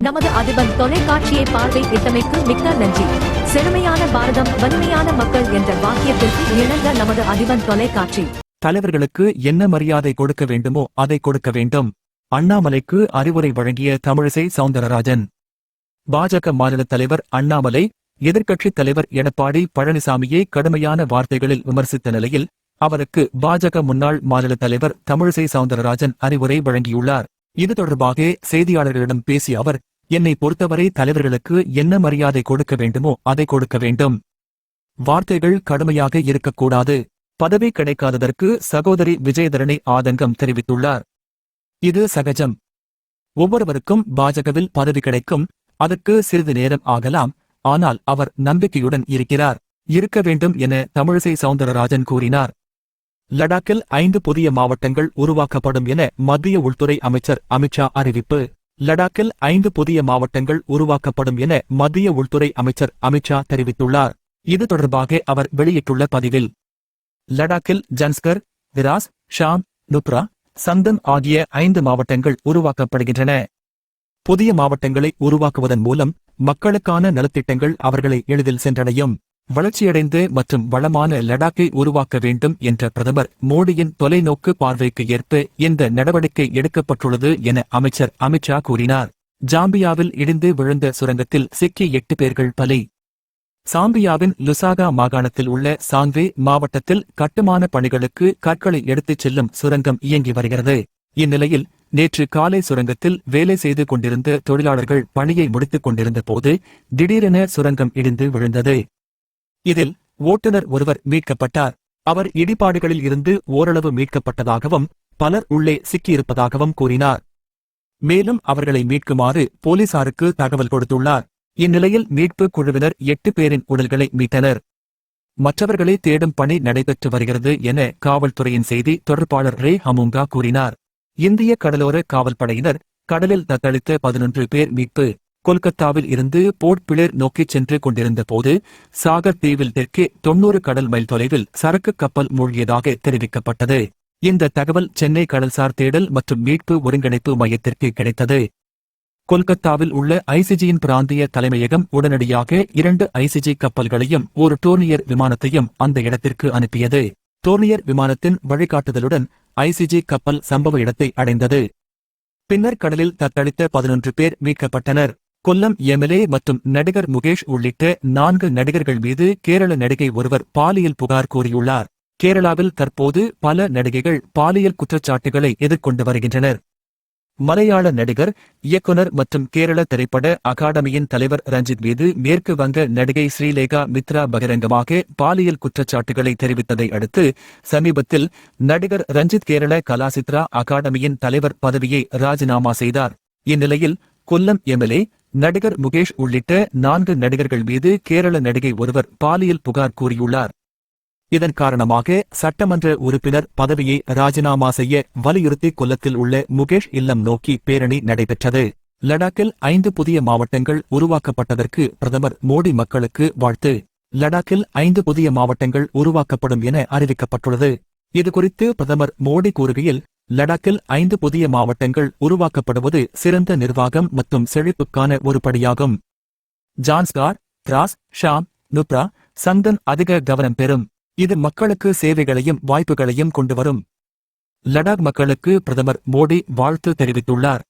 நமது அதிபன் தொலைக்காட்சியை பார்வை இட்டமைக்கு மிக்க நன்றி. செழுமையான பாரதம் வலிமையான மக்கள் என்ற வாக்கியத்திற்கு இணங்க நமது அதிபன் தொலைக்காட்சி தலைவர்களுக்கு என்ன மரியாதை கொடுக்க வேண்டுமோ அதை கொடுக்க வேண்டும். அண்ணாமலைக்கு அறிவுரை வழங்கிய தமிழிசை சவுந்தரராஜன். பாஜக மாநில தலைவர் அண்ணாமலை எதிர்க்கட்சித் தலைவர் எடப்பாடி பழனிசாமியை கடுமையான வார்த்தைகளில் விமர்சித்த நிலையில் அவருக்கு பாஜக முன்னாள் மாநில தலைவர் தமிழிசை சவுந்தரராஜன் அறிவுரை வழங்கியுள்ளார். இது தொடர்பாக செய்தியாளர்களிடம் பேசிய அவர், என்னை பொறுத்தவரை தலைவர்களுக்கு என்ன மரியாதை கொடுக்க வேண்டுமோ அதை கொடுக்க வேண்டும். வார்த்தைகள் கடுமையாக இருக்கக்கூடாது. பதவி கிடைக்காததற்கு சகோதரி விஜயதரணி ஆதங்கம் தெரிவித்துள்ளார். இது சகஜம். ஒவ்வொருவருக்கும் பாஜகவில் பதவி கிடைக்கும். அதற்கு சிறிது நேரம் ஆகலாம். ஆனால் அவர் நம்பிக்கையுடன் இருக்க வேண்டும் என தமிழிசை சவுந்தரராஜன் கூறினார். லடாக்கில் 5 புதிய மாவட்டங்கள் உருவாக்கப்படும் என மத்திய உள்துறை அமைச்சர் அமித்ஷா அறிவிப்பு. லடாக்கில் 5 புதிய மாவட்டங்கள் உருவாக்கப்படும் என மத்திய உள்துறை அமைச்சர் அமித்ஷா தெரிவித்துள்ளார். இது தொடர்பாக அவர் வெளியிட்டுள்ள பதிவில், லடாக்கில் ஜன்ஸ்கர், திராஸ், ஷாம், நுப்ரா, சந்தன் ஆகிய 5 மாவட்டங்கள் உருவாக்கப்படுகின்றன. புதிய மாவட்டங்களை உருவாக்குவதன் மூலம் மக்களுக்கான நலத்திட்டங்கள் அவர்களை எளிதில் சென்றடையும். வளர்ச்சியடைந்த மற்றும் வளமான லடாக்கை உருவாக்க வேண்டும் என்ற பிரதமர் மோடியின் தொலைநோக்கு பார்வைக்கு ஏற்ப இந்த நடவடிக்கை எடுக்கப்பட்டுள்ளது என அமைச்சர் அமித்ஷா கூறினார். ஜாம்பியாவில் இடிந்து விழுந்த சுரங்கத்தில் சிக்கி 8 பேர்கள் பலி. சாம்பியாவின் லுசாகா மாகாணத்தில் உள்ள சாங்வே மாவட்டத்தில் கட்டுமான பணிகளுக்கு கற்களை எடுத்துச் செல்லும் சுரங்கம் இயங்கி வருகிறது. இந்நிலையில் நேற்று காலை சுரங்கத்தில் வேலை செய்து கொண்டிருந்த தொழிலாளர்கள் பணியை முடித்துக் கொண்டிருந்த போது திடீரென சுரங்கம் இடிந்து விழுந்தது. இதில் ஓட்டுநர் ஒருவர் மீட்கப்பட்டார். அவர் இடிபாடுகளில் இருந்து ஓரளவு மீட்கப்பட்டதாகவும் பலர் உள்ளே சிக்கியிருப்பதாகவும் கூறினார். மேலும் அவர்களை மீட்குமாறு போலீசாருக்கு தகவல் கொடுத்துள்ளார். இந்நிலையில் மீட்புக் குழுவினர் 8 பேரின் உடல்களை மீட்டனர். மற்றவர்களை தேடும் பணி நடைபெற்று வருகிறது என காவல்துறையின் செய்தி தொடர்பாளர் ரே ஹமுங்கா கூறினார். இந்திய கடலோர காவல்படையினர் கடலில் தத்தளித்த 11 பேர் மீட்பு. கொல்கத்தாவில் இருந்து போர்ட் பிளேர் நோக்கிச் சென்று கொண்டிருந்த போது சாகர் தீவில் தெற்கே 90 கடல் மைல் தொலைவில் சரக்கு கப்பல் மூழ்கியதாக தெரிவிக்கப்பட்டது. இந்த தகவல் சென்னை கடல்சார் தேடல் மற்றும் மீட்பு ஒருங்கிணைப்பு மையத்திற்கு கிடைத்தது. கொல்கத்தாவில் உள்ள ஐசிஜியின் பிராந்திய தலைமையகம் உடனடியாக 2 ஐசிஜி கப்பல்களையும் ஒரு டோர்னியர் விமானத்தையும் அந்த இடத்திற்கு அனுப்பியது. டோர்னியர் விமானத்தின் வழிகாட்டுதலுடன் ஐசிஜி கப்பல் சம்பவ இடத்தை அடைந்தது. பின்னர் கடலில் தத்தளித்த 11 பேர் மீட்கப்பட்டனர். கொல்லம் எம்எல்ஏ மற்றும் நடிகர் முகேஷ் உள்ளிட்ட 4 நடிகர்கள் மீது கேரள நடிகை ஒருவர் பாலியல் புகார் கூறியுள்ளார். கேரளாவில் தற்போது பல நடிகைகள் பாலியல் குற்றச்சாட்டுகளை எதிர்கொண்டு வருகின்றனர். மலையாள நடிகர், இயக்குனர் மற்றும் கேரள திரைப்பட அகாடமியின் தலைவர் ரஞ்சித் மீது மேற்கு வங்க நடிகை ஸ்ரீலேகா மித்ரா பகிரங்கமாக பாலியல் குற்றச்சாட்டுகளை தெரிவித்ததை அடுத்து சமீபத்தில் நடிகர் ரஞ்சித் கேரள கலாசித்ரா அகாடமியின் தலைவர் பதவியை ராஜினாமா செய்தார். இந்நிலையில் கொல்லம் எம்எல்ஏ, நடிகர் முகேஷ் உள்ளிட்ட 4 நடிகர்கள் மீது கேரள நடிகை ஒருவர் பாலியல் புகார் கூறியுள்ளார். இதன் காரணமாக சட்டமன்ற உறுப்பினர் பதவியை ராஜினாமா செய்ய வலியுறுத்தி கொல்லத்தில் உள்ள முகேஷ் இல்லம் நோக்கி பேரணி நடைபெற்றது. லடாக்கில் 5 புதிய மாவட்டங்கள் உருவாக்கப்பட்டதற்கு பிரதமர் மோடி மக்களுக்கு வாழ்த்து. லடாக்கில் 5 புதிய மாவட்டங்கள் உருவாக்கப்படும் என அறிவிக்கப்பட்டுள்ளது. இதுகுறித்து பிரதமர் மோடி கூறுகையில், லடாக்கில் 5 புதிய மாவட்டங்கள் உருவாக்கப்படுவது சிறந்த நிர்வாகம் மற்றும் செழிப்புக்கான ஒரு படியாகும். ஜான்ஸ்கார், திராஸ், ஷாம், நுப்ரா, சந்தன் அதிக கவனம் பெறும். இது மக்களுக்கு சேவைகளையும் வாய்ப்புகளையும் கொண்டுவரும். லடாக் மக்களுக்கு பிரதமர் மோடி வாழ்த்து தெரிவித்துள்ளார்.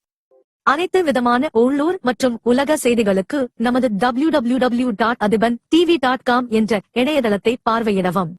அனைத்து விதமான உள்ளூர் மற்றும் உலக செய்திகளுக்கு நமது www.adibantv.com என்ற இணையதளத்தை பார்வையிடவும்.